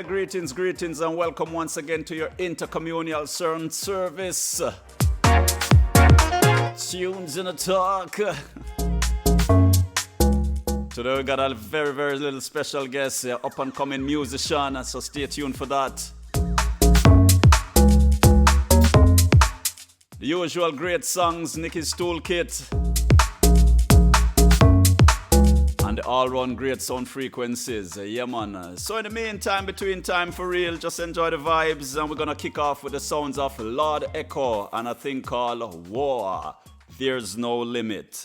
Greetings, and welcome once again to your intercommunal CERN service. Tunes in the talk. Today we got a very little special guest, up-and-coming musician, so stay tuned for that. The usual great songs, Nicky's Toolkit, and the all-round great sound frequencies. Yeah, man. So in the meantime, between time for real, just enjoy the vibes, and we're gonna kick off with the sounds of Lord Echo and a thing called War. There's no limit.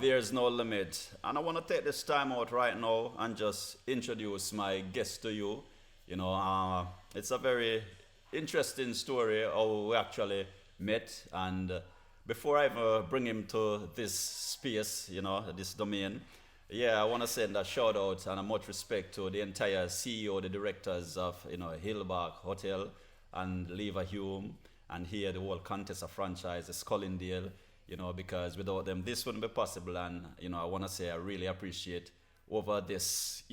There's no limit. And I want to take this time out right now and just introduce my guest to you. It's a very interesting story how we actually met. And before I ever bring him to this space, this domain, I want to send a shout out and a much respect to the entire CEO, the directors of, Hillbark Hotel and Lever Hume, and here the whole Contessa franchise, the Scullindale, because without them this wouldn't be possible. And I want to say I really appreciate over this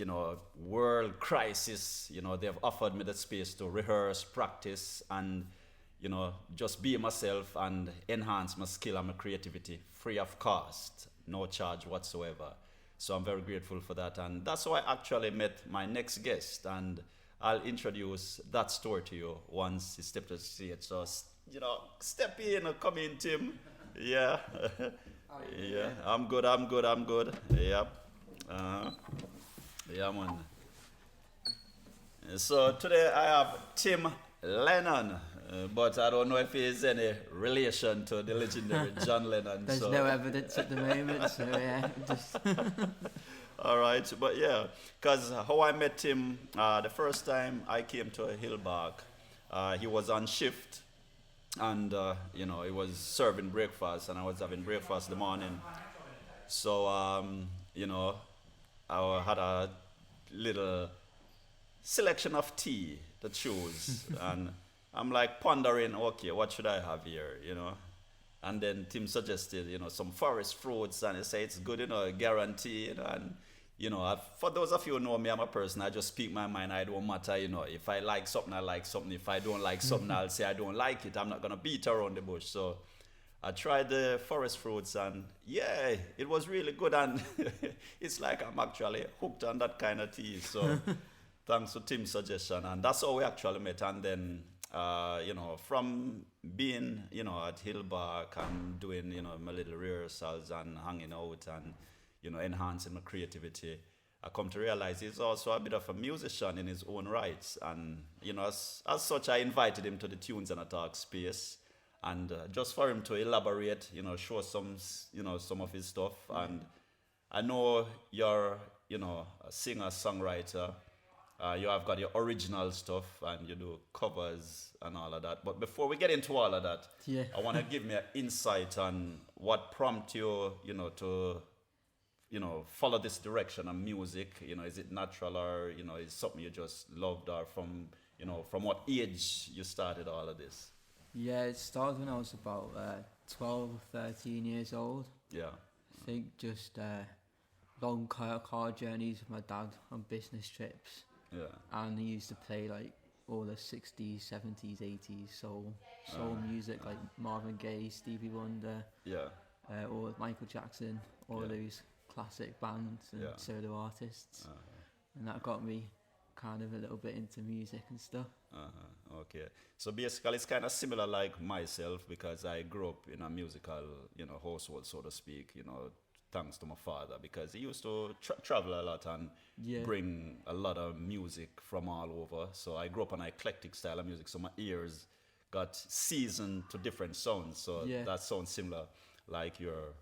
world crisis. They've offered me the space to rehearse, practice, and just be myself and enhance my skill and my creativity free of cost, no charge whatsoever. So I'm very grateful for that, and that's how I actually met my next guest, and I'll introduce that story to you once he steps to the stage. So step in or come in, Tim. Yeah. Yeah, I'm good. Yep. Yeah, man. So today I have Tim Lennon, but I don't know if he is any relation to the legendary John Lennon. There's no evidence at the moment, so yeah, just. All right, but yeah, because how I met him, the first time I came to Hillbark, he was on shift, and he was serving breakfast, and I was having breakfast in the morning. So I had a little selection of tea to choose, and I'm like pondering, okay, what should I have here, And then Tim suggested, some forest fruits, and he said it's good, guaranteed. And for those of you who know me, I'm a person, I just speak my mind. I don't matter, if I like something, I like something. If I don't like something, I'll say I don't like it. I'm not gonna beat around the bush. So I tried the forest fruits, and yeah, it was really good. And it's like I'm actually hooked on that kind of tea. So thanks to Tim's suggestion, and that's how we actually met. And then from being at Hillbark and doing my little rehearsals and hanging out and enhancing my creativity, I come to realize he's also a bit of a musician in his own rights. And as such, I invited him to the Tunes and a Talk space, and just for him to elaborate, show some of his stuff. And I know you're a singer songwriter. You have got your original stuff, and you do covers and all of that. But before we get into all of that, Yeah. I want to give me an insight on what prompted you, to, follow this direction of music. Is it natural, or is it something you just loved, or from what age you started all of this? Yeah, it started when I was about 12, 13 years old. Yeah. I think just long car journeys with my dad on business trips. Yeah. And he used to play like all the 60s, 70s, 80s soul music, like Marvin Gaye, Stevie Wonder, Yeah. or Michael Jackson, all Yeah. those classic bands and Yeah. solo artists. And that got me kind of a little bit into music and stuff. Okay. So basically, it's kind of similar like myself, because I grew up in a musical, household, so to speak. Thanks to my father, because he used to travel a lot and Yeah. bring a lot of music from all over. So I grew up on an eclectic style of music, so my ears got seasoned to different sounds. So Yeah. that sounds similar, like your,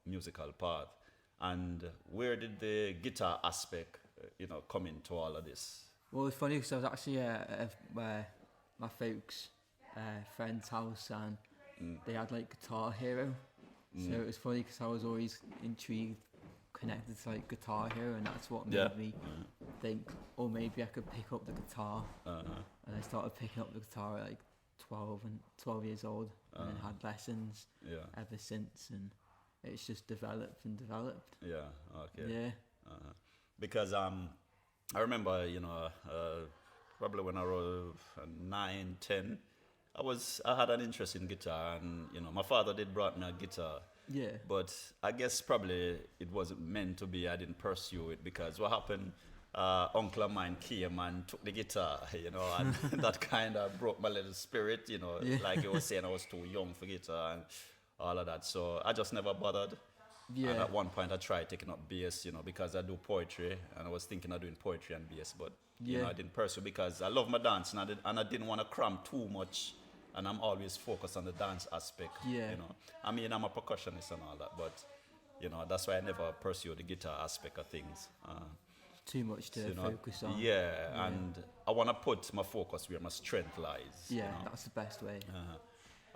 musical path. And where did the guitar aspect, come into all of this? Well, it's funny because I was actually at my folks' friend's house, and they had like Guitar Hero. So it was funny because I was always intrigued, connected to like Guitar Hero, and that's what made me think, oh, maybe I could pick up the guitar. And I started picking up the guitar at like 12 years old, and then had lessons ever since, and it's just developed and developed. Yeah. Okay. Yeah. Because I remember, probably when I was 9, 10, I had an interest in guitar, and my father did brought me a guitar. Yeah. But I guess probably it wasn't meant to be. I didn't pursue it, because what happened, uncle of mine came and took the guitar, and that kind of broke my little spirit, like he was saying I was too young for guitar and all of that. So I just never bothered. Yeah. And at one point I tried taking up bass, because I do poetry, and I was thinking of doing poetry and bass, but I didn't pursue, because I love my dance, and I didn't want to cram too much, and I'm always focused on the dance aspect. Yeah. I mean, I'm a percussionist and all that, but that's why I never pursued the guitar aspect of things. Too much to focus on. Yeah, and I want to put my focus where my strength lies. Yeah, that's the best way.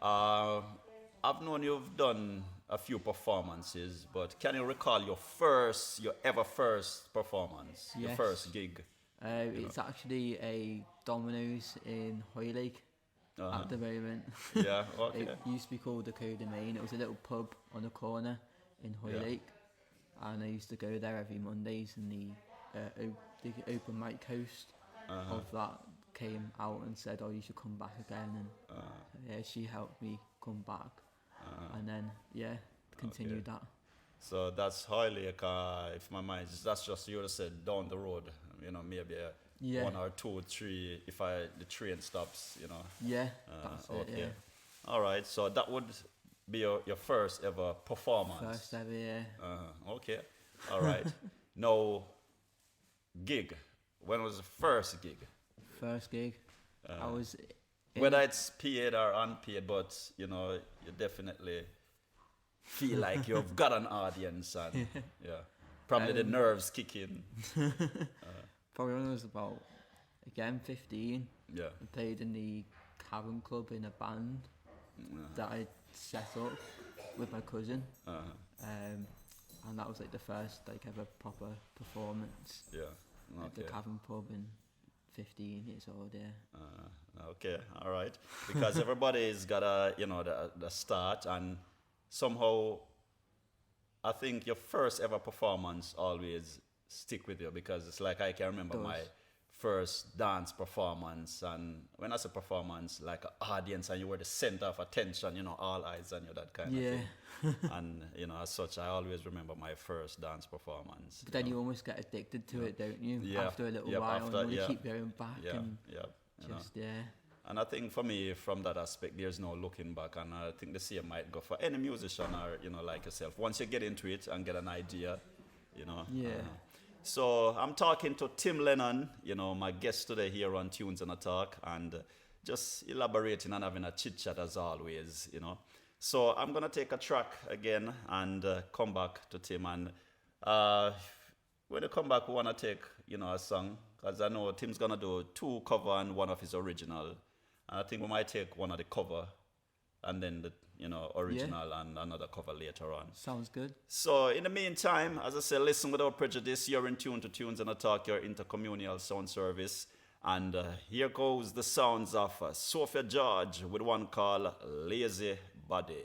I've known you've done a few performances, but can you recall your ever first performance, your Yes. first gig? It's actually a Domino's in Hoylake. at the moment. Yeah, okay. It used to be called the Coda Main. It was a little pub on the corner in Hoylake, and I used to go there every Mondays, and the open mic host of that came out and said, "Oh, you should come back again," and yeah, she helped me come back, and then continued that. So that's Hoylake, if my mind is, that's just, you would have said down the road, you know, maybe 1 or 2, 3, if the train stops, you know. Yeah, that's it, yeah. All right, so that would be your first ever performance. First ever, yeah. Okay, all right. Now, gig. When was the first gig? First gig. I was... Whether it's paid or unpaid, but, you know, you definitely feel like you've got an audience and, probably the nerves kick in. Probably when I was about, 15. Yeah. I played in the Cavern Club in a band that I set up with my cousin. And that was like the first ever proper performance at the Cavern Pub in 15 years old, Okay, all right. Because everybody's got the start, and somehow I think your first ever performance always stick with you, because it's like I can remember my first dance performance, and when I say performance, like an audience, and you were the center of attention, you know, all eyes on you, that kind of thing. And, you know, as such, I always remember my first dance performance. But then you almost get addicted to it, don't you? Yeah. After a little while, and you keep going back And I think for me, from that aspect, there's no looking back, and I think the same might go for any musician or, you know, like yourself. Once you get into it and get an idea, you know. So I'm talking to Tim Lennon, you know, my guest today here on Tunes and a Talk, and just elaborating and having a chit chat as always, you know. So I'm gonna take a track again and come back to Tim. And when you come back, we wanna take, you know, a song, because I know Tim's gonna do 2 cover and 1 of his original. And I think we might take 1 of the cover and then the, you know, original and another cover later on. Sounds good. So in the meantime, as I said, listen without prejudice. You're in tune to Tunes and a Talk, your intercommunal sound service. And here goes the sounds of Sophia George with one called Lazy Body.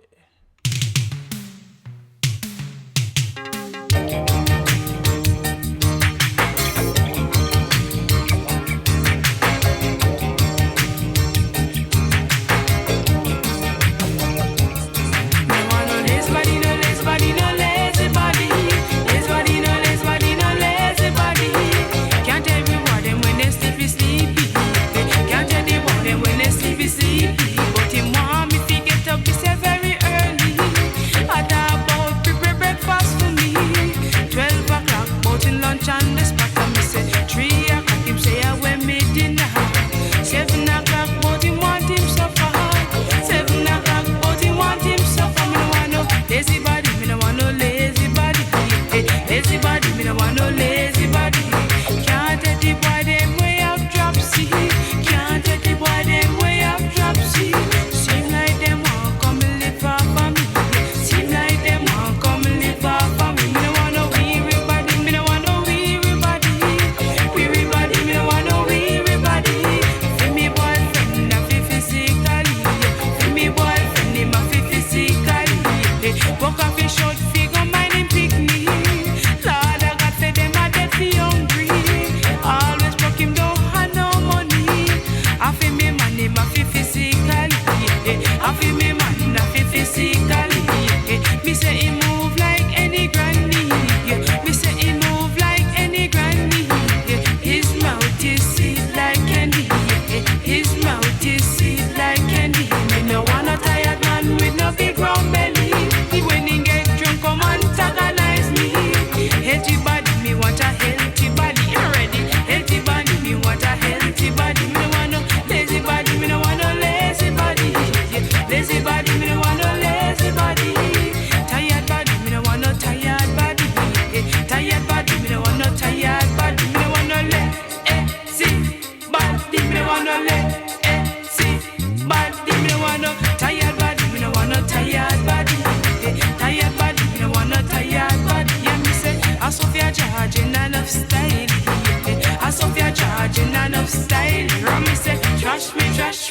Enough style, promise it, trash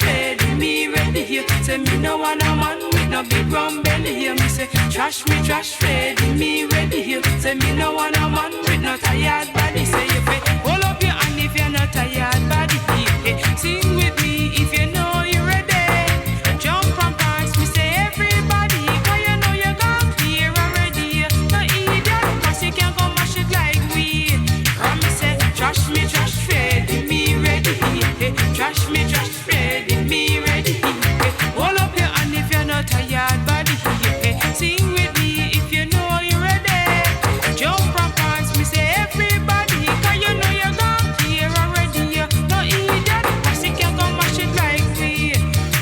me, do me say me no want a man with no big round belly here. Me say trash me trash ready, me ready here. Say me no want a man with no tired body. Say you fit hold up your hand if you're not tired body. Yeah. Sing with me if you know you're ready. Jump and dance, me say everybody, 'cause you know you got here already. No idiot, 'cause you can't come mash it like we. Come me say trash me trash ready, me ready. Yeah. Trash me trash ready, me ready. Yeah. Hold up your hand if you're not tired body. Yeah. Sing with me if you know you're ready. Jump and dance, me say everybody, 'cause you know you got here already. No idiot, 'cause you can't come mash it like we.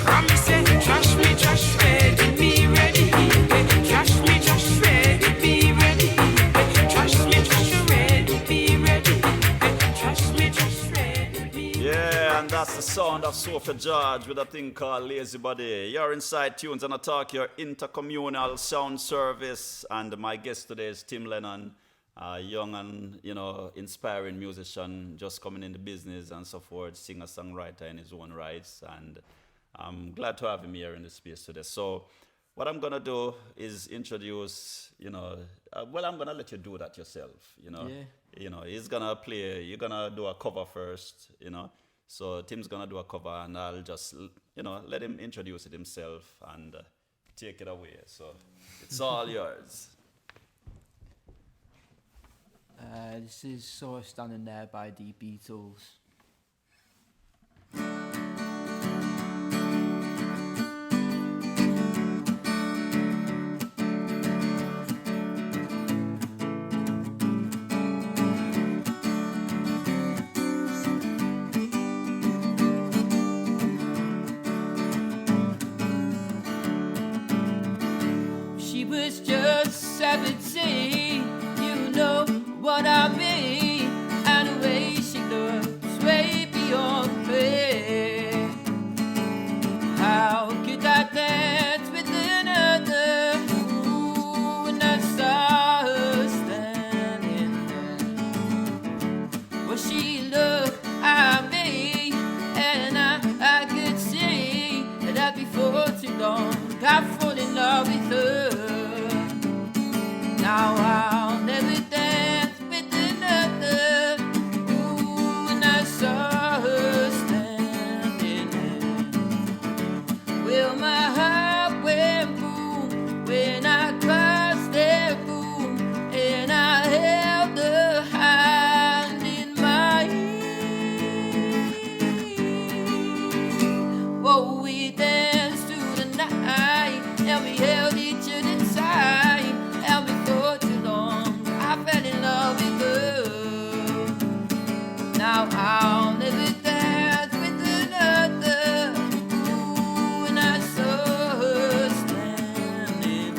Come me say trash me trash ready, me ready. Yeah. Trash me trash ready, me ready. Yeah. Trash me trash ready, me ready. Yeah. Trash me trash ready, me ready. Yeah, and that's the sound of Sophia George with a thing called Lazy Body. You're inside Tunes and Attack, your intercommunal sound service. And my guest today is Tim Lennon, a young and, inspiring musician, just coming in the business and so forth, singer-songwriter in his own rights. And I'm glad to have him here in the space today. So what I'm going to do is introduce, I'm going to let you do that yourself, Yeah. He's going to play, you're going to do a cover first, So Tim's going to do a cover and I'll just, let him introduce it himself and take it away. So it's all yours. This is Saw Her Standing There by the Beatles. She was just 17, you know what I mean, and the way she looks way beyond me. How could I dance with another? Ooh, when I saw her standing there. Well, she looked at me, and I could see that before too long I fall in love with her. Now I'll never dance with another. Ooh, when I saw her standing there. Well, my heart went boom when I crossed that boom, and I held her hand in mine. Whoa, we danced through the night, and we held each other tight. And before too long, I fell in love with her. Now I'll never dance with another. Ooh, when I saw her standing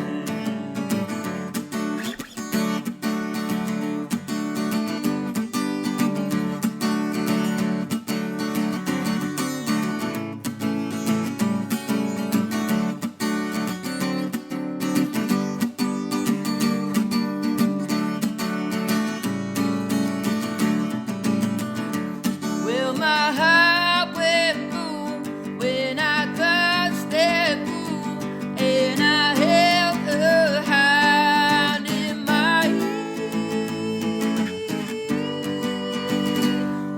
Well, my heart went boom when I crossed that boom, and I held her hand in mine.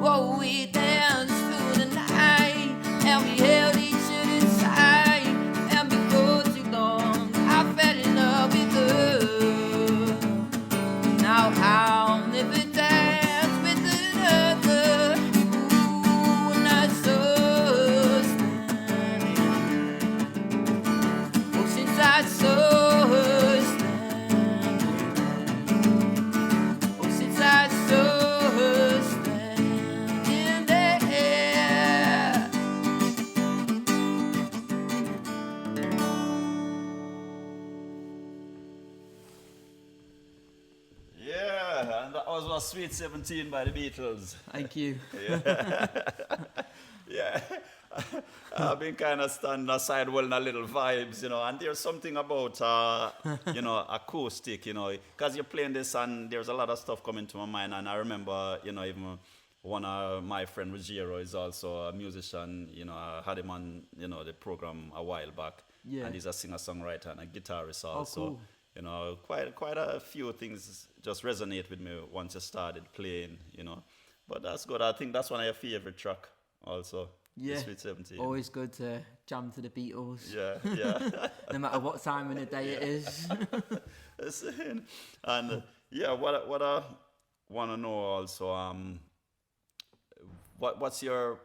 Whoa, we danced through the night, and we held each other tight, and before too long, I fell in love with her. Now I'll never dance with another. Ooh, when I saw her standing. Oh, since I saw her standing. Oh, since I saw her standing there. Yeah, and that was Sweet 17 by the Beatles. Thank you. Yeah. I've been kind of standing aside, well, in a little vibes, and there's something about, acoustic, because you're playing this and there's a lot of stuff coming to my mind. And I remember, even one of my friend Ruggiero is also a musician. You know, I had him on, you know, the program a while back. Yeah. And he's a singer-songwriter and a guitarist also. cool. You know, quite a few things just resonate with me once I started playing, you know. But that's good. I think that's one of your favorite track also. Yeah. Sweet 17. Always good to jam to the Beatles. Yeah, yeah. No matter what time of the day it is. And yeah, what I want to know also, what's your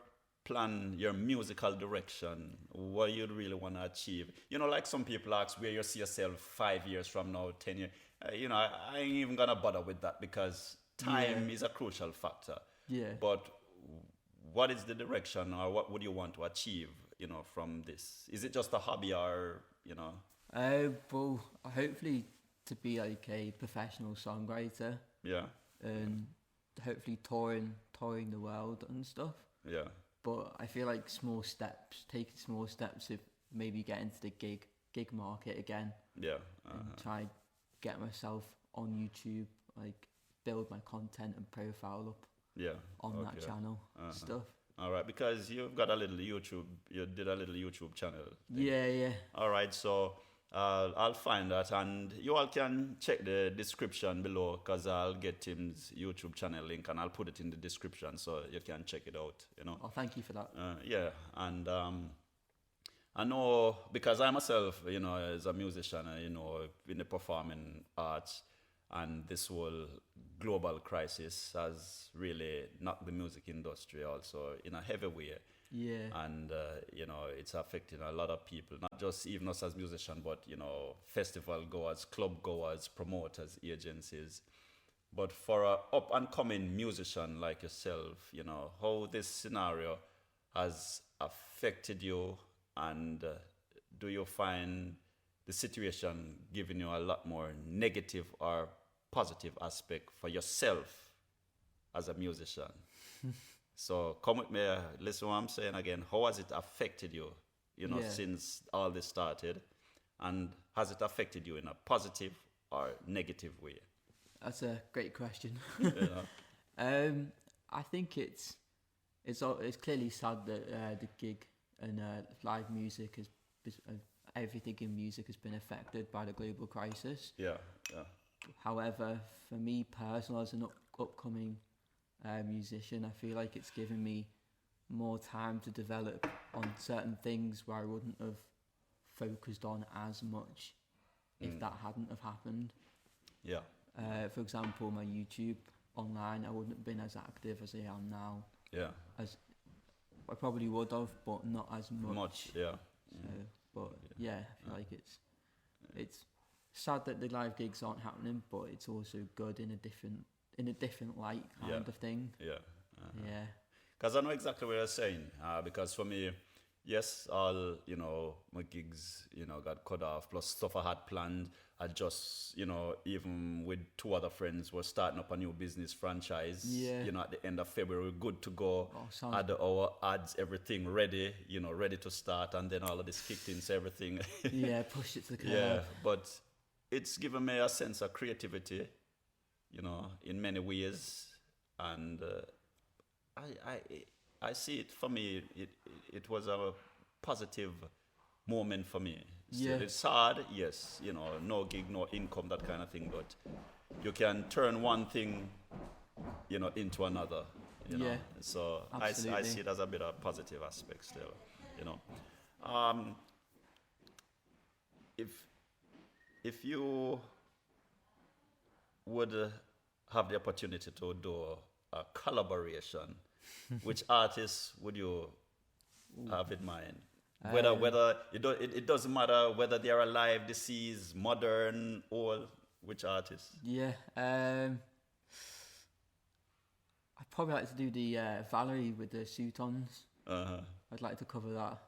plan, your musical direction? What you really want to achieve? You know, like some people ask where you see yourself 5 years from now, 10 years. You know, I ain't even gonna bother with that because time is a crucial factor. Yeah. But what is the direction, or what would you want to achieve, you know, from this? Is it just a hobby, or, you know? Well, hopefully to be like a professional songwriter Yeah, and hopefully touring the world and stuff. yeah, But I feel like taking small steps of maybe get into the gig market again yeah. and try get myself on YouTube, like build my content and profile up Yeah. on that channel stuff. All right, because you've got a little YouTube, you did a little YouTube channel. Yeah. All right, so I'll find that, and you all can check the description below, because I'll get Tim's YouTube channel link and I'll put it in the description so you can check it out, you know. Oh, thank you for that. Yeah, and I know, because I myself, you know, as a musician, you know, in the performing arts, and this whole global crisis has really knocked the music industry also in a heavy way. Yeah. And, you know, it's affecting a lot of people, not just even us as musicians, but, you know, festival goers, club goers, promoters, agencies. But for an up-and-coming musician like yourself, you know, how this scenario has affected you, and do you find the situation giving you a lot more negative or positive aspect for yourself as a musician? So come with me, listen what I'm saying again. How has it affected you, you know, since all this started? And has it affected you in a positive or negative way? That's a great question. Yeah. I think it's clearly sad that the gig and live music everything in music has been affected by the global crisis. Yeah. However, for me personally, as an upcoming musician, I feel like it's given me more time to develop on certain things where I wouldn't have focused on as much if that hadn't have happened. Yeah. For example, my YouTube online, I wouldn't have been as active as I am now. Yeah. As I probably would have, but not as much. Yeah. So, but yeah, I feel like it's sad that the live gigs aren't happening, but it's also good in a different light kind of thing. Yeah. Yeah. Because I know exactly what you're saying. Because for me, yes, all, you know, my gigs, you know, got cut off. Plus stuff I had planned. I just, you know, even with two other friends, were starting up a new business franchise. Yeah. You know, at the end of February, good to go. Oh, Had our ads, everything ready, you know, ready to start. And then all of this kicked in, so everything. Yeah, pushed it to the curb. Yeah, but it's given me a sense of creativity, you know, in many ways. And I see it, for me, it was a positive moment for me. Still, Yeah. it's hard, yes, you know, no gig, no income, that kind of thing, but you can turn one thing, you know, into another, you know. Yeah, So I see it as a bit of positive aspect still, you know. If you would have the opportunity to do a collaboration, which artists would you have in mind? Whether it doesn't matter whether they are alive, deceased, modern, old. Which artists? Yeah. I'd probably like to do the Valerie with the suit-ons. I'd like to cover that.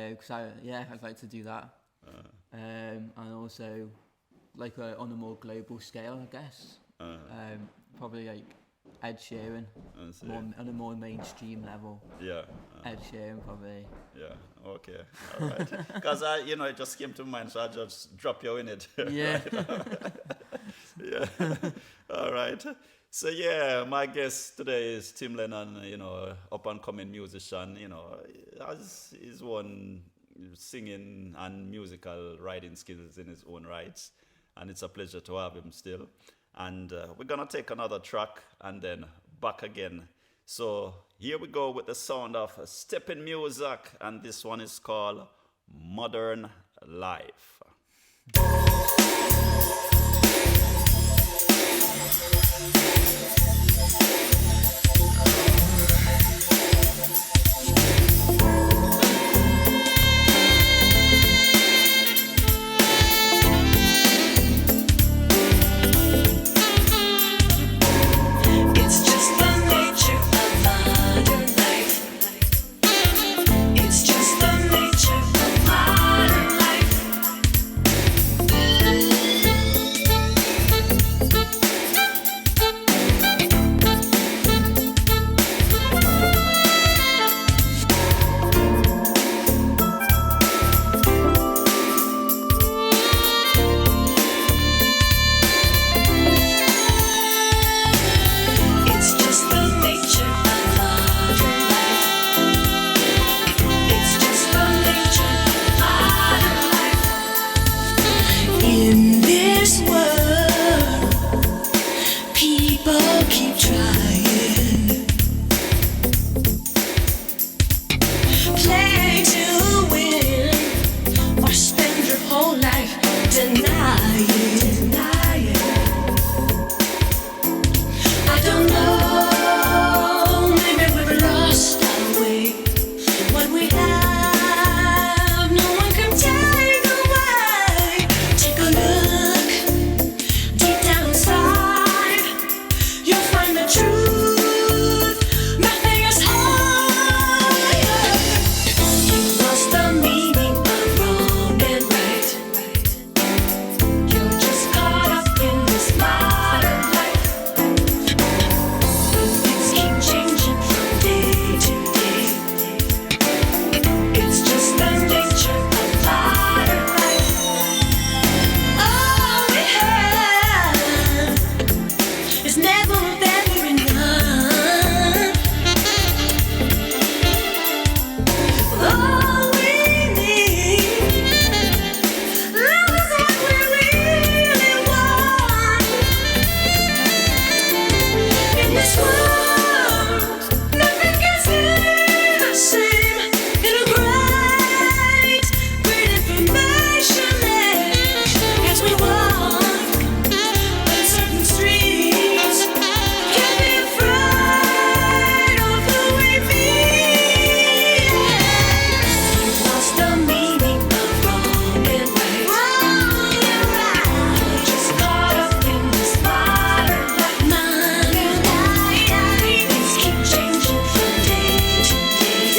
Because I'd like to do that. And also, like on a more global scale, I guess. Probably like Ed Sheeran, on a more mainstream level. Yeah. Ed Sheeran, probably. Yeah. Okay. All right. Because you know, it just came to mind, so I just drop you in it. Yeah. Yeah. All right. So yeah, my guest today is Tim Lennon, up and coming musician, has his own singing and musical writing skills in his own rights. And it's a pleasure to have him still. And we're gonna take another track and then back again. So here we go with the sound of stepping music, and this one is called Modern Life. It's just the nature of modern life. It's just the nature of modern life. It's just the nature of modern life. It's just the nature of modern life. In this world, people keep trying, play to win, or spend your whole life denying. I don't know, maybe we've lost our way. What we have, no one can take away. Take a look deep down inside. You'll find the truth. Nothing is higher. You've lost the meaning of wrong and right. You're just caught up in this modern life. Things keep changing from day to day. It's just the nature of modern life. All we have is never ever enough. All we need, love is what we really want. In this world, nothing gets the same. In a great information age, as we walk uncertain streets, can't be afraid of who we meet. You've lost the meaning of wrong and right. You're just caught up in this modern life. Things keep changing from day to day.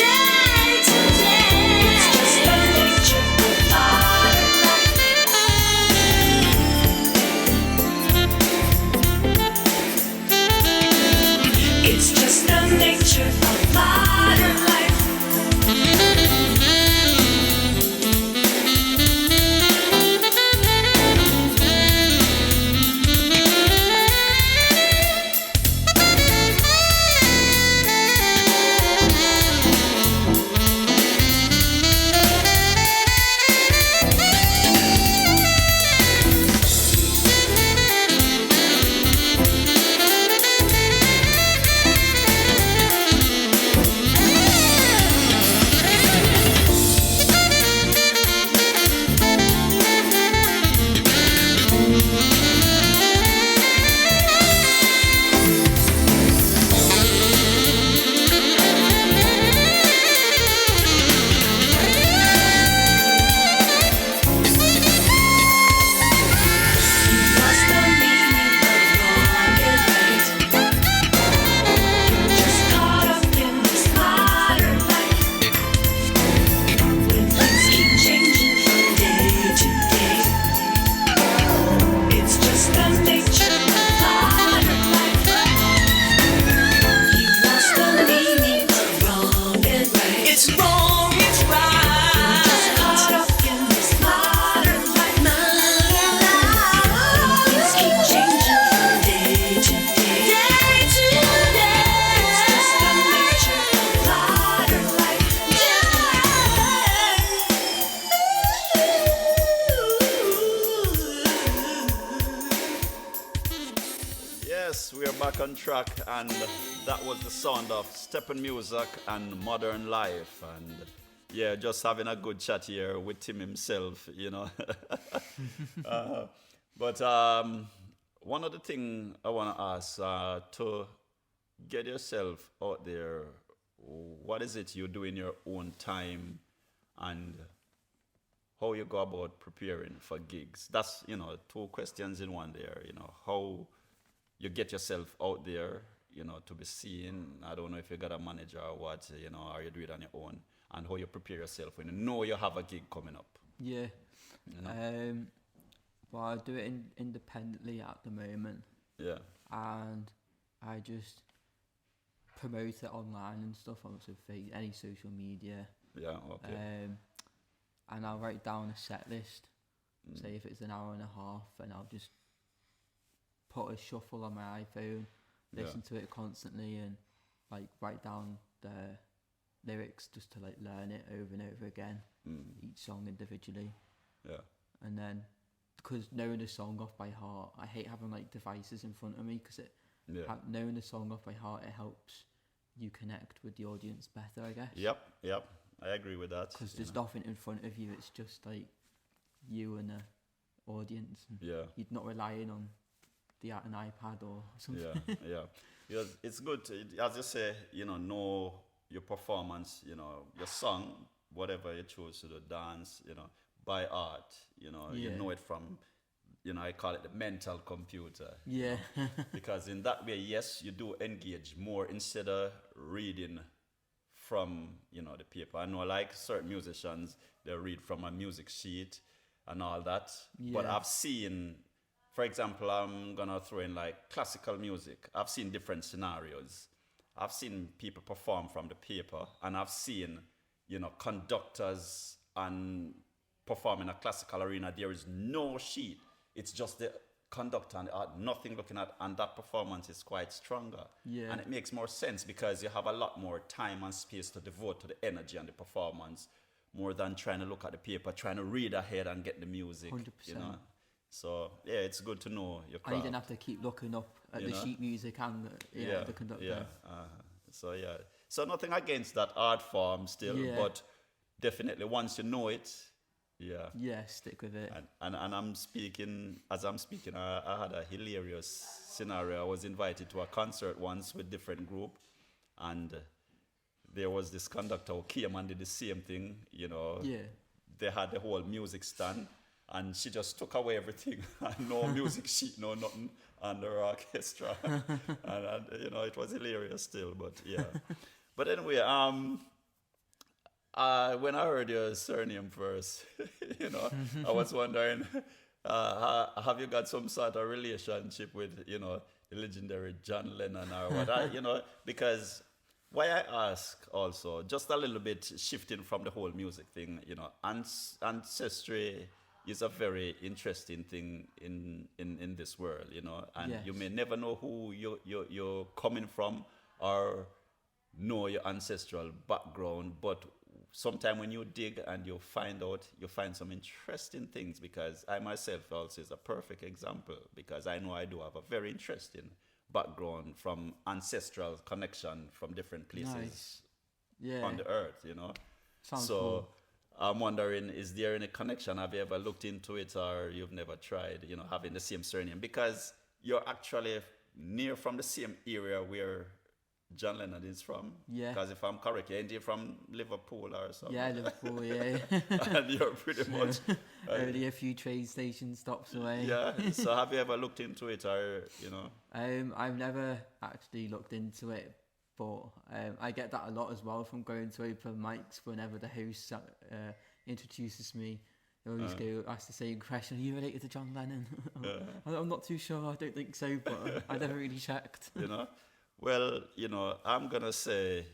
It's just the nature of modern life. It's just the nature of modern life. You've lost the meaning of wrong and right. You're just caught up in this modern life. When things keep changing from day to day, it's just the nature of modern life. You've lost the meaning of wrong and right. It's wrong, it's right. You're just caught up in this modern life. Things keep changing back on track, and that was the sound of Steppen Music and Modern Life. And yeah, just having a good chat here with Tim himself, you know. But one other thing I want to ask to get yourself out there, what is it you do in your own time, and how you go about preparing for gigs? That's, you know, two questions in one there, you know, how you get yourself out there, you know, to be seen. I don't know if you got a manager or what, you know, or you do it on your own, and how you prepare yourself when you know you have a gig coming up. Yeah. You know? Well, I do it independently at the moment, Yeah. and I just promote it online and stuff on any social media. Yeah. Okay. And I'll write down a set list. Say if it's an hour and a half, and I'll just put a shuffle on my iPhone, listen to it constantly, and like write down the lyrics just to like learn it over and over again, each song individually. Yeah. And then, because knowing the song off by heart, I hate having like devices in front of me, because knowing the song off by heart, it helps you connect with the audience better, I guess. Yep. I agree with that. Because there's nothing in front of you, it's just like you and the audience. And Yeah. you're not relying on an iPad or something. Yeah. Because it's good to, as you say, you know your performance, you know, your song, whatever you choose to do, dance, you know, by art, you know it from, you know, I call it the mental computer. Yeah. Because in that way, yes, you do engage more instead of reading from, you know, the paper. I know, like certain musicians, they read from a music sheet and all that. But Yeah. I've seen, for example, I'm gonna throw in like classical music. I've seen different scenarios. I've seen people perform from the paper, and I've seen, you know, conductors and perform in a classical arena. There is no sheet. It's just the conductor and the art, nothing looking at, and that performance is quite stronger. Yeah. And it makes more sense because you have a lot more time and space to devote to the energy and the performance, more than trying to look at the paper, trying to read ahead and get the music. 100%. You know. So yeah, it's good to know your And craft. you didn't have to keep looking up at You the know? sheet music and the conductor. Yeah. So nothing against that art form still, Yeah. but definitely once you know it, yeah. Yeah, stick with it. And I'm speaking, as I'm speaking, I had a hilarious scenario. I was invited to a concert once with different group, and there was this conductor who came and did the same thing, you know. Yeah. They had the whole music stand, and she just took away everything, and no music sheet, no nothing, and the orchestra. and you know, it was hilarious still, but yeah. But anyway, when I heard your surname first, you know, I was wondering, have you got some sort of relationship with, you know, the legendary John Lennon or what? You know, because why I ask also, just a little bit shifting from the whole music thing, you know, ancestry is a very interesting thing in this world, you know, and Yes. you may never know who you're coming from or know your ancestral background, but sometime when you dig and you find some interesting things, because I myself also is a perfect example, because I know I do have a very interesting background from ancestral connection from different places Nice. Yeah. on the earth, you know. Sounds So cool. I'm wondering, is there any connection? Have you ever looked into it, or you've never tried, you know, having the same surname? Because you're actually near from the same area where John Lennon is from. Yeah. Because if I'm correct, ain't he from Liverpool or something? Yeah, Liverpool, yeah. And you're pretty much. Only a few train station stops away. Yeah. So have you ever looked into it, or, you know? I've never actually looked into it, but I get that a lot as well from going to open mics. Whenever the host introduces me, they always ask the same question: "Are you related to John Lennon?" I'm not too sure. I don't think so, but I never really checked. You know? Well, you know, I'm going to say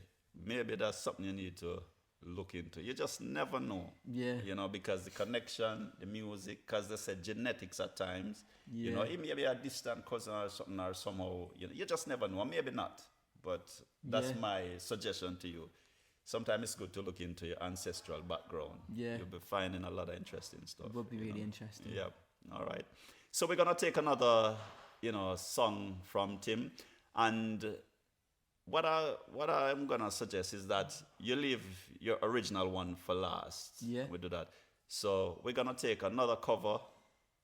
maybe that's something you need to look into. You just never know. Yeah. You know, because the connection, the music, because they say genetics at times. You Yeah. know, it may be a distant cousin or something, or somehow, you know, you just never know. Maybe not. But that's Yeah. my suggestion to you. Sometimes it's good to look into your ancestral background. Yeah. You'll be finding a lot of interesting stuff. It would be you really know. interesting. Yeah. All right. So we're gonna take another, you know, song from Tim, And what I'm gonna suggest is that you leave your original one for last. Yeah. We do that. So we're gonna take another cover,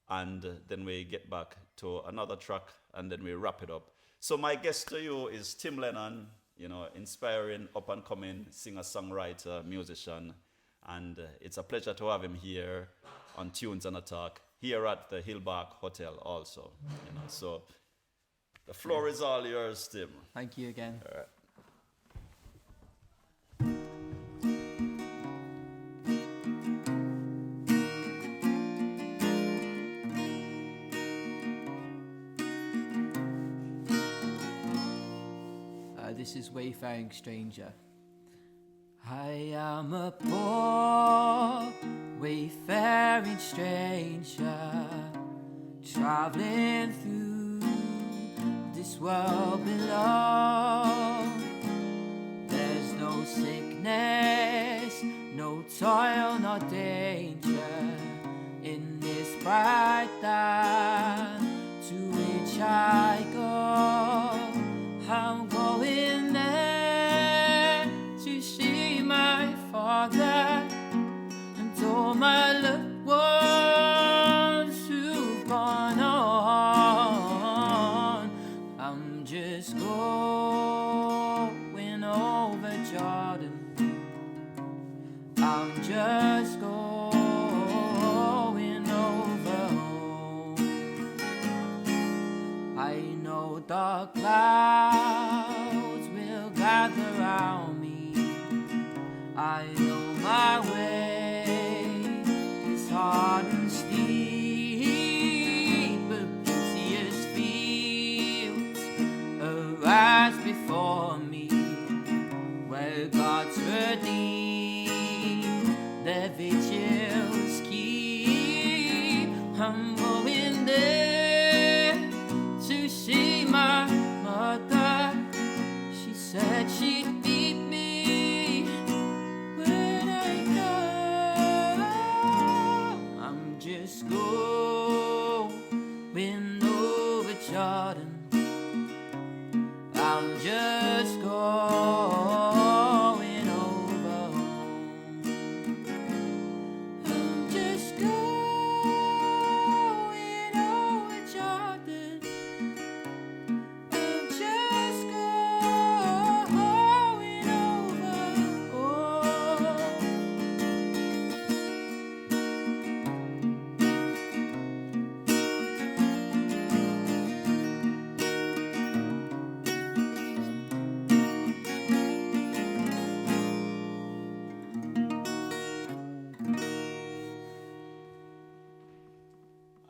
and then we get back to another track, and then we wrap it up. So my guest to you is Tim Lennon, inspiring up and coming singer, songwriter, musician, and it's a pleasure to have him here on Tunes and Attack here at the Hillbark Hotel also. So the floor is all yours, Tim. Thank you again. All right. This is Wayfaring Stranger. I am a poor wayfaring stranger, traveling through this world below. There's no sickness, no toil, no danger in this bright land to which I go. I'm going there to see my father and all my loved ones who've gone on. I'm just going over Jordan. I'm just going over home. I know the clouds will gather round me. I know my way is hard and steep, but beauteous fields arise before me, where God's redeemed their vigils keep. I'm going there to see my mother. She said she'd meet me when I go. I'm just going over Jordan. I'm just going over home. I'm just going over Jordan. I'm just going over home.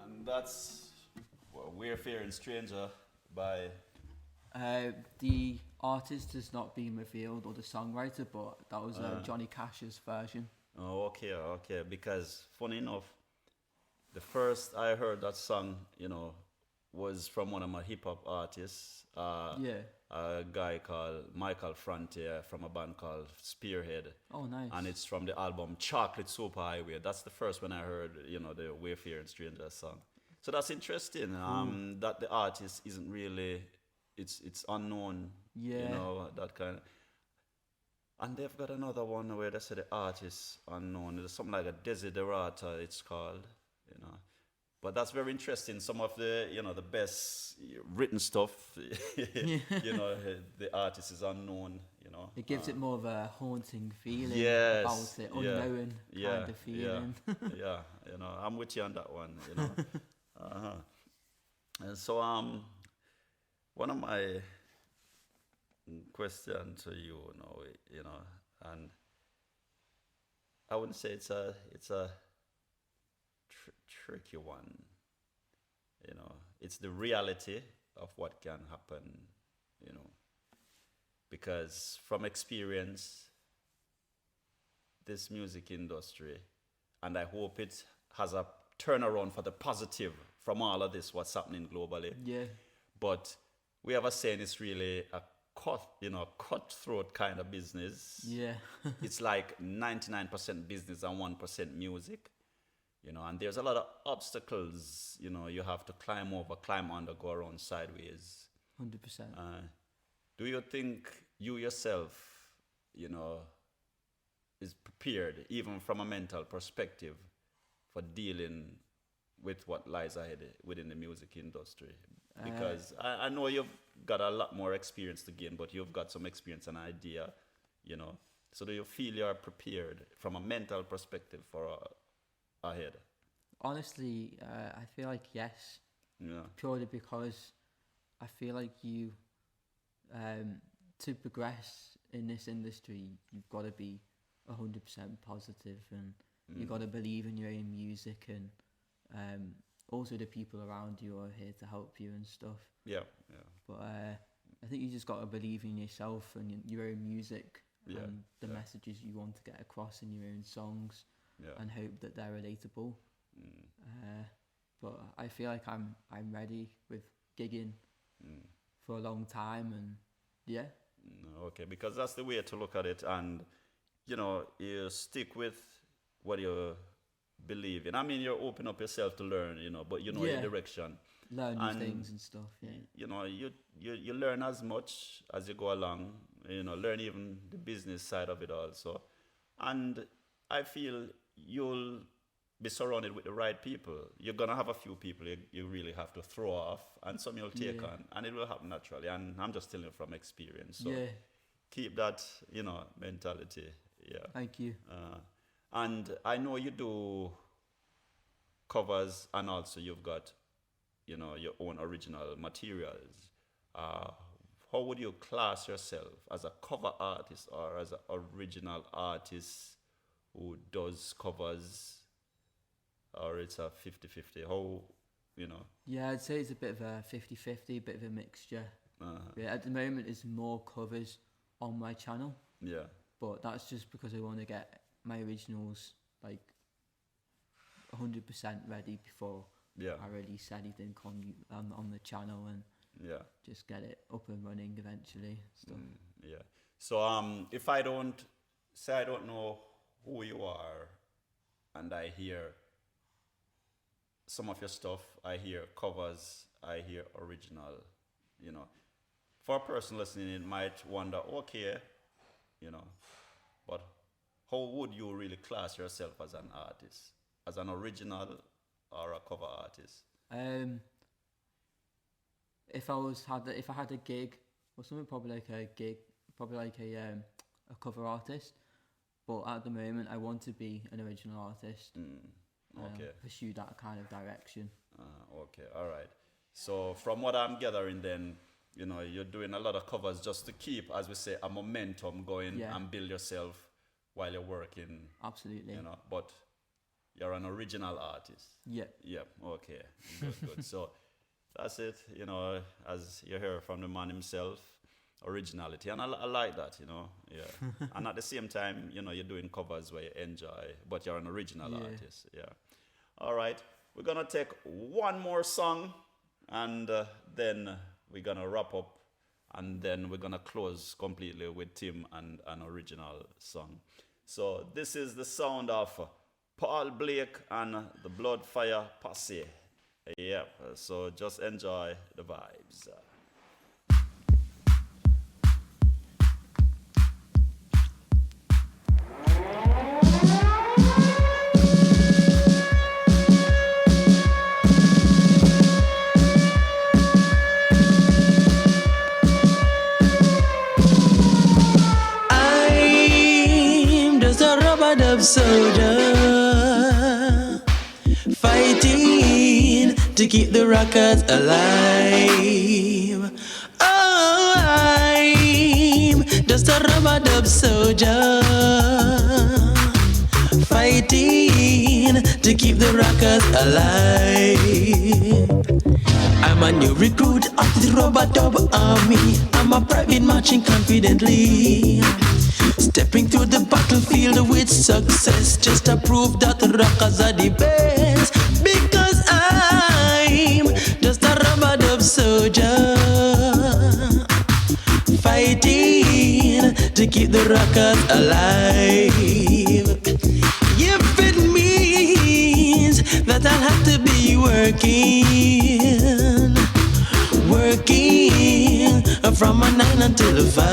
And that's Wayfaring Stranger by. The artist has not been revealed, or the songwriter, but that was Johnny Cash's version. Oh, okay. Because funny enough, the first I heard that song, was from one of my hip hop artists. Yeah. A guy called Michael Frontier from a band called Spearhead. Oh, nice. And it's from the album Chocolate Superhighway. That's the first when I heard, the Wayfaring Stranger song. So that's interesting. That the artist isn't really, it's unknown. Yeah. That kind of. And they've got another one where they say the artist unknown. There's something like a Desiderata, it's called. But that's very interesting. Some of the, the best written stuff, the artist is unknown. It gives it more of a haunting feeling Yes, about it, unknown kind of feeling. Yeah, I'm with you on that one. And so, one of my questions to you, and I wouldn't say it's a tricky one. It's the reality of what can happen. Because from experience, this music industry, and I hope it has a turnaround for the positive from all of this, what's happening globally. Yeah. But we have a saying it's really a cutthroat kind of business. Yeah. It's like 99% business and 1% music. And there's a lot of obstacles, you have to climb over, climb under, go around sideways. 100%. Do you think you yourself, you know, is prepared, even from a mental perspective, for dealing with what lies ahead within the music industry? Because I know you've got a lot more experience to gain, but you've got some experience and idea, you know. So do you feel you're prepared from a mental perspective for ahead? Honestly, I feel like yes, Yeah. purely because I feel like you, to progress in this industry, you've got to be 100% positive, and you've got to believe in your own music, and also the people around you are here to help you and stuff. Yeah. But I think you just got to believe in yourself and your own music, Yeah, and the messages you want to get across in your own songs, Yeah. and hope that they're relatable. But I feel like I'm ready with gigging for a long time, and yeah. Okay, because that's the way to look at it, and you know, you stick with what you believe in. I mean, you open up yourself to learn, you know, but you know your Yeah. direction. Learn new And things and stuff, yeah. You know, you learn as much as you go along. You know, learn even the business side of it also, and I feel you'll be surrounded with the right people. You're gonna have a few people you really have to throw off, and some you'll take Yeah. on, and it will happen naturally. And I'm just telling you from experience. So Yeah, keep that, you know, mentality. Yeah. thank you. And I know you do covers, and also you've got, you know, your own original materials. How would you class yourself as a cover artist or as an original artist who does covers, or it's a 50-50? How, you know? Yeah, I'd say it's a bit of a 50-50, bit of a mixture. Yeah, at the moment, it's more covers on my channel, Yeah. but that's just because I want to get my originals like 100% ready before Yeah. I release anything on the channel, and Yeah. just get it up and running eventually. Stuff. Yeah. So if I don't know who you are, and I hear some of your stuff, I hear covers, I hear original, you know, for a person listening, it might wonder, okay, you know, but how would you really class yourself as an artist, as an original or a cover artist? If I had a gig or something, probably like a cover artist. But at the moment, I want to be an original artist. Okay. Pursue that kind of direction. Okay, all right. So from what I'm gathering, then, you know, you're doing a lot of covers just to keep, as we say, a momentum going and build yourself while you're working. Absolutely. You know, but you're an original artist. Yeah. Yeah. Okay. Good. So that's it. You know, as you hear from the man himself, originality, and I like that. You know, yeah. And at the same time, you know, you're doing covers where you enjoy, but you're an original artist. Yeah. All right. We're gonna take one more song, and then we're gonna wrap up, and then we're gonna close completely with Tim and an original song. So this is the sound of Paul Blake and the Bloodfire Posse. Yep, so just enjoy the vibes. I'm just a rubber-dub soldier, fighting to keep the rockers alive. Oh, I'm just a rubber-dub soldier, fighting to keep the rockers alive. I'm a new recruit of the rubber-dub army. I'm a private marching confidently, stepping through the battlefield with success, just to prove that the rockers are the best. Because I'm just a rubber-dub soldier, fighting to keep the rockers alive. If it means that I'll have to be working from a 9 until 5.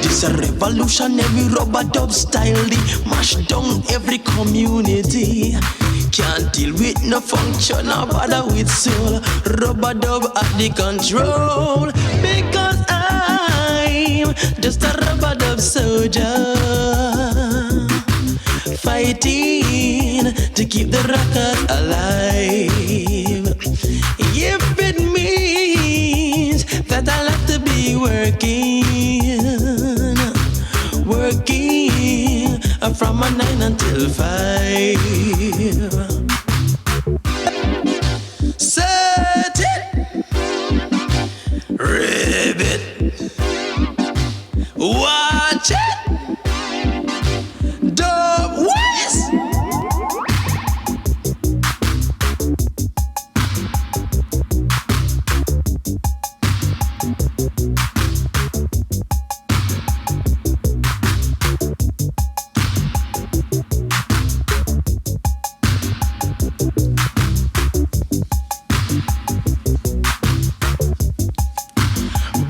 This a revolutionary rubber dub style, they mash down every community. Can't deal with no function or bother with soul. Rubber dub at the control, because I'm just a rubber dub soldier, fighting to keep the rockers alive. If it means that I'll have to be working from a 9 until 5. Set it, ribbit, watch it, dub west.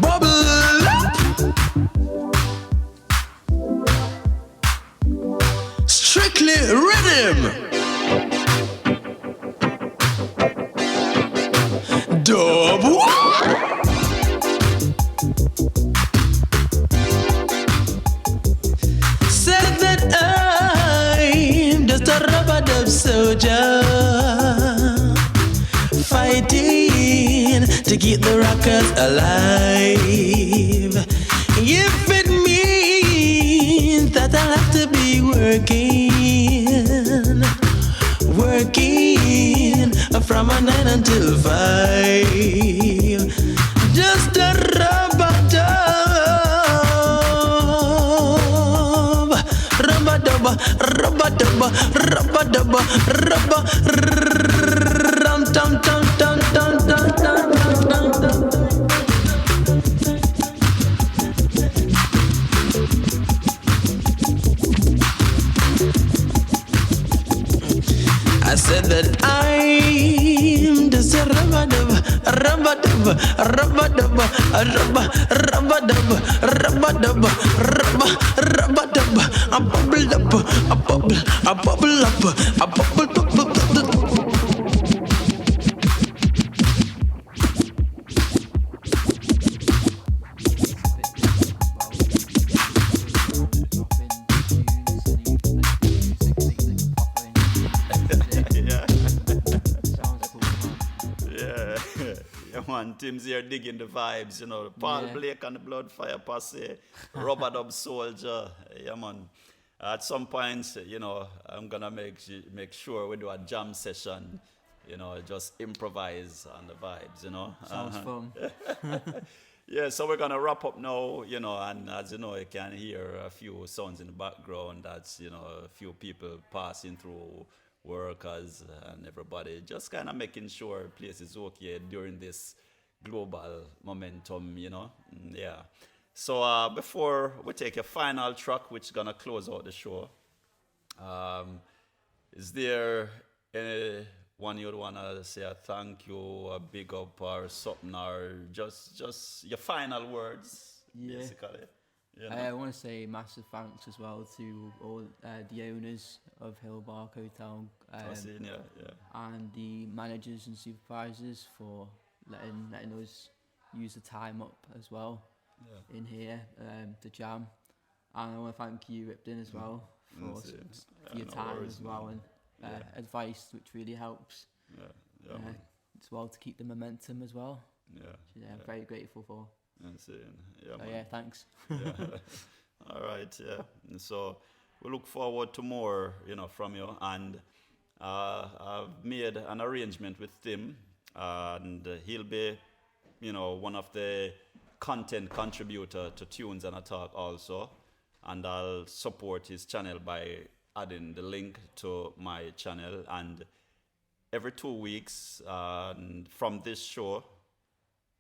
Bubble up, strictly rhythm, dub what? Said that I'm just a rubber dub soldier, fighting to keep the rockers alive. If it means that I'll have to be working from a 9 until 5. Just a rubber dub, rubber dub, rubber dub, rubber dub, rubber rum tum tum tum tum tum tum tum tum. I said that I'm just a rubber dub, rubber dub, rubber dub, rubber dub, rubber dub, rubber dub. I bubble up, I bubble, I bubble up, I bubble up. Yeah, yeah, man. Tim's here digging the vibes, you know. Paul Yeah. Blake and the Bloodfire Posse, Rubber Dub Soldier. Yeah, man. At some point, you know, I'm gonna make sure we do a jam session. You know, just improvise on the vibes, you know. Sounds fun. Yeah, so we're gonna wrap up now, you know, and as you know, you can hear a few sounds in the background. That's, you know, a few people passing through, workers and everybody, just kind of making sure place is okay during this global momentum, you know. Yeah. So before we take a final track, which is gonna close out the show, is there anyone you'd wanna say a thank you, a big up, or something, or just your final words, Yeah. basically? You know? I want to say massive thanks as well to all the owners of Hillbark Hotel I see, yeah. and the managers and supervisors for letting us use the time up as well in here to jam. And I want to thank you, Ripton, as well for, That's it. for your No time worries, as well, man. and advice, which really helps Yeah, man. as well to keep the momentum as well. Yeah. Yeah, I'm very grateful for. That's it. Yeah, So man. yeah, thanks. Yeah. All right. Yeah. And so we look forward to more, you know, from you. And I've made an arrangement with Tim, and he'll be, you know, one of the content contributor to Tunes and a Talk also. And I'll support his channel by adding the link to my channel. And every 2 weeks, from this show,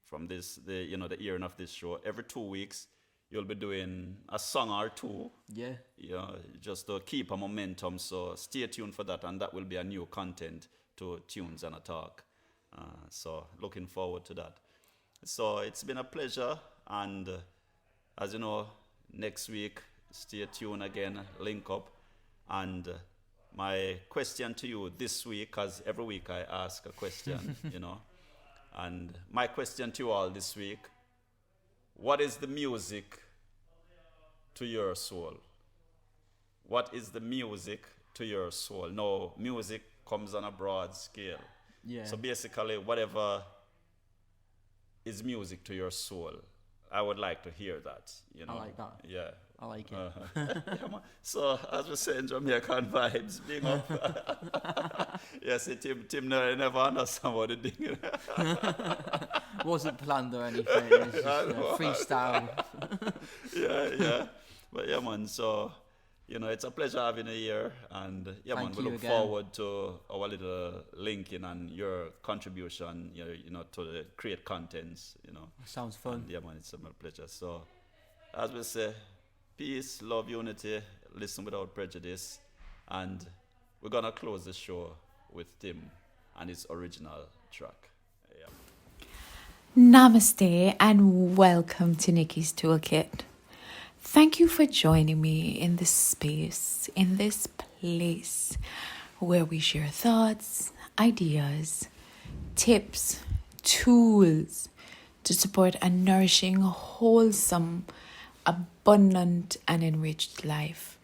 from this, the airing of this show, every 2 weeks, you'll be doing a song or two, Yeah. you know, just to keep a momentum. So stay tuned for that, and that will be a new content to Tunes and a Talk. So looking forward to that. So it's been a pleasure, and as you know, next week, stay tuned again, link up, and my question to you this week, because every week I ask a question, and my question to you all this week: what is the music to your soul? What is the music to your soul? No, music comes on a broad scale. Yeah. So basically, whatever is music to your soul, I would like to hear that. I like that. Yeah. I like it. Yeah, man. So as we say in Jamaican vibes, big up. Yes, Tim never understand what the thing. Wasn't planned or anything. It was just freestyle. Yeah. But yeah, man. So it's a pleasure having you here, and yeah, Thank man, we you look again. forward to our little linking and your contribution, to the create contents, Sounds fun. Yeah, man, it's a pleasure. So, as we say, peace, love, unity, listen without prejudice, and we're gonna close the show with Tim and his original track. Yeah. Namaste and welcome to Nikki's Toolkit. Thank you for joining me in this space, in this place where we share thoughts, ideas, tips, tools to support a nourishing, wholesome, abundant, and enriched life.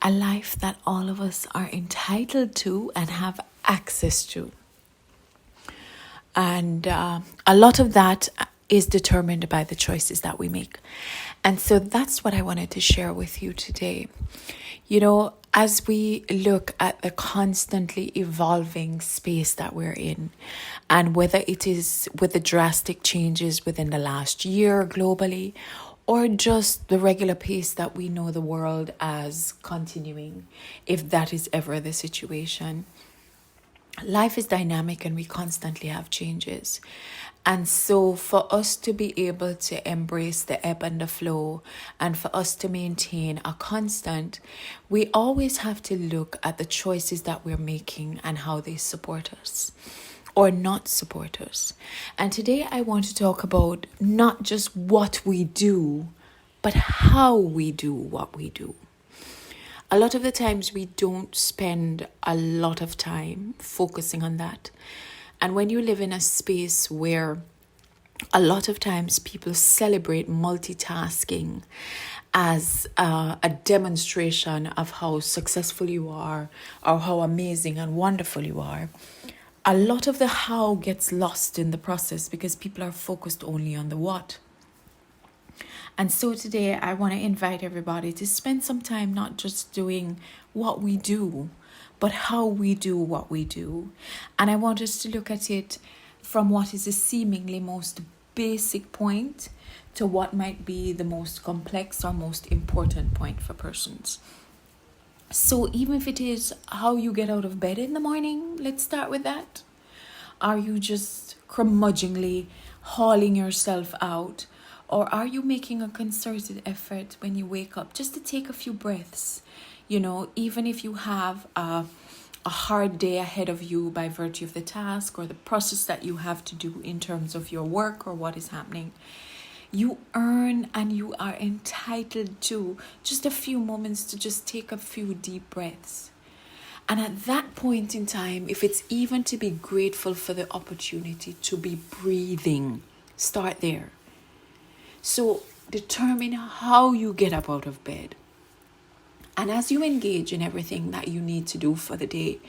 A life that all of us are entitled to and have access to. And a lot of that is determined by the choices that we make. And so that's what I wanted to share with you today. As we look at the constantly evolving space that we're in, and whether it is with the drastic changes within the last year globally, or just the regular pace that we know the world as continuing, if that is ever the situation. Life is dynamic and we constantly have changes. And so for us to be able to embrace the ebb and the flow, and for us to maintain a constant, we always have to look at the choices that we're making and how they support us or not support us. And today I want to talk about not just what we do, but how we do what we do. A lot of the times we don't spend a lot of time focusing on that. And when you live in a space where a lot of times people celebrate multitasking as a demonstration of how successful you are or how amazing and wonderful you are, a lot of the how gets lost in the process because people are focused only on the what. And so today I want to invite everybody to spend some time not just doing what we do, but how we do what we do. And I want us to look at it from what is a seemingly most basic point to what might be the most complex or most important point for persons. So even if it is how you get out of bed in the morning, let's start with that. Are you just curmudgeonly hauling yourself out? Or are you making a concerted effort when you wake up just to take a few breaths? Even if you have a hard day ahead of you by virtue of the task or the process that you have to do in terms of your work or what is happening, you earn and you are entitled to just a few moments to just take a few deep breaths. And at that point in time, if it's even to be grateful for the opportunity to be breathing, start there. So determine how you get up out of bed. And as you engage in everything that you need to do for the day,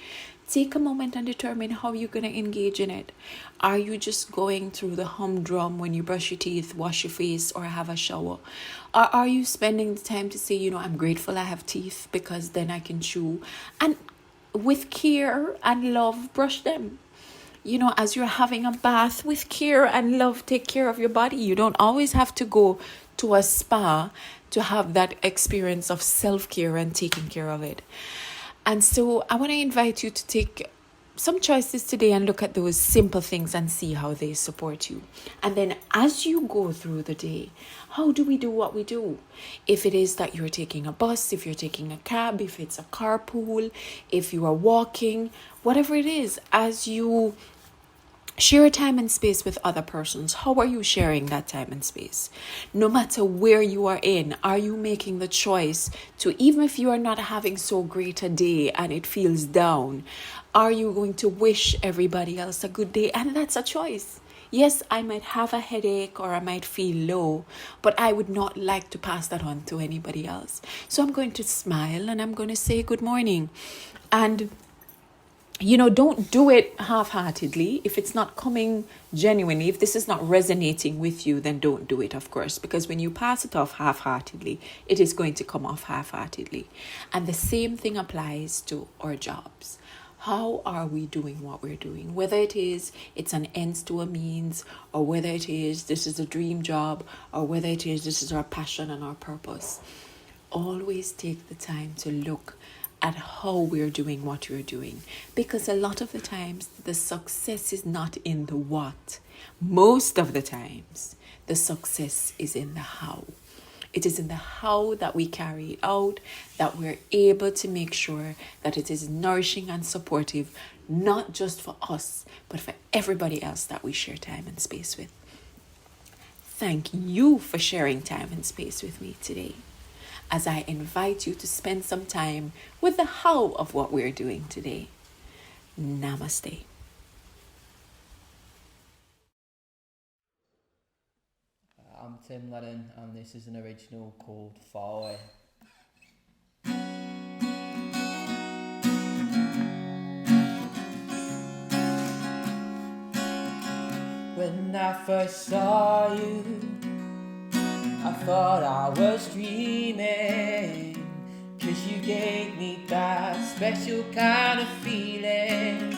take a moment and determine how you're going to engage in it. Are you just going through the humdrum when you brush your teeth, wash your face, or have a shower? Or are you spending the time to say, I'm grateful I have teeth because then I can chew? And with care and love, brush them. As you're having a bath, with care and love, take care of your body. You don't always have to go to a spa to have that experience of self-care and taking care of it. And so I want to invite you to take some choices today and look at those simple things and see how they support you. And then as you go through the day, how do we do what we do? If it is that you're taking a bus, if you're taking a cab, if it's a carpool, if you are walking, whatever it is, as you Share time and space with other persons. How are you sharing that time and space? No matter where you are in, are you making the choice to, even if you are not having so great a day and it feels down, are you going to wish everybody else a good day? And that's a choice. Yes, I might have a headache or I might feel low, but I would not like to pass that on to anybody else. So I'm going to smile and I'm going to say good morning. And don't do it half-heartedly. If it's not coming genuinely, if this is not resonating with you, then don't do it, of course. Because when you pass it off half-heartedly, it is going to come off half-heartedly. And the same thing applies to our jobs. How are we doing what we're doing? Whether it's an ends to a means, or whether this is a dream job, or whether this is our passion and our purpose. Always take the time to look at how we're doing what you're doing, because a lot of the times the success is not in the what. Most of the times the success is in the how. It is in the how that we carry it out, that we're able to make sure that it is nourishing and supportive, not just for us, but for everybody else that we share time and space with. Thank you for sharing time and space with me today, as I invite you to spend some time with the how of what we're doing today. Namaste. I'm Tim Lennon, and this is an original called Far Away. When I first saw you, I thought I was dreaming, 'cause you gave me that special kind of feeling.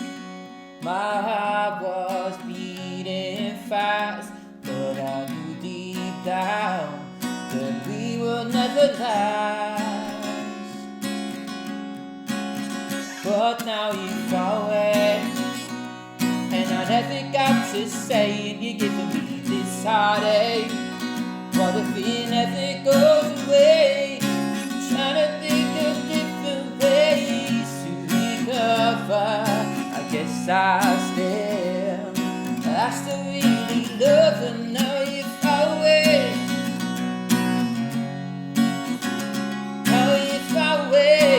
My heart was beating fast, but I knew deep down that we will never last. But now you're far away, and I never got to say, and you're giving me this heartache. What if it never goes away? Trying to think of different ways to recover. I guess I still really love her. Now you're far away. Now you're far away.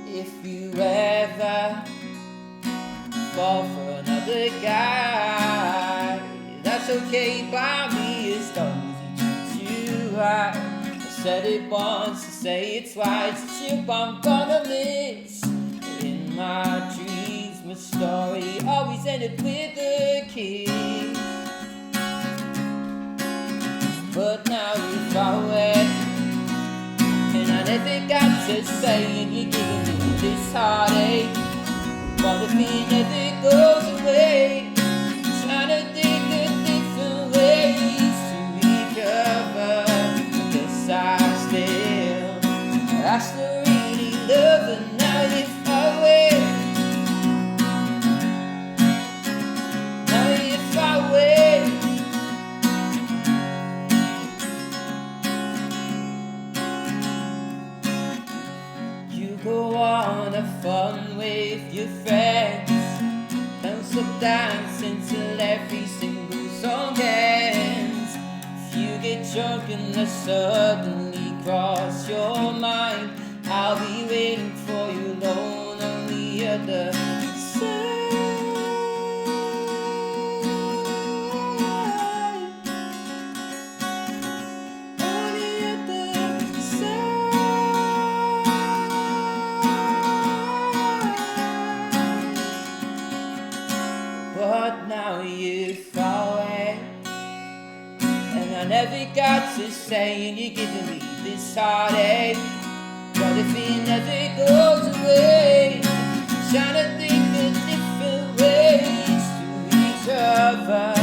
If you ever fall for another guy, that's okay by me, as long as he treats you right. I said it once, I say it twice, it's you I'm gonna miss. In my dreams, my story always ended with a kiss. But now you're far away, and I never got to say, and you're giving me this heartache. What if it never goes away? Trying to think of different ways to recover. I guess I still really love her. Now you're far away. Now you're far away. You go on a fun with your friends, stop dancing till every single song ends. If you get drunk and I suddenly cross your mind, I'll be waiting for you alone on the other side. On the other side. But now you're far away, and I never got to say, and you're giving me this heartache. What if it never goes away? Trying to think of different ways to recover.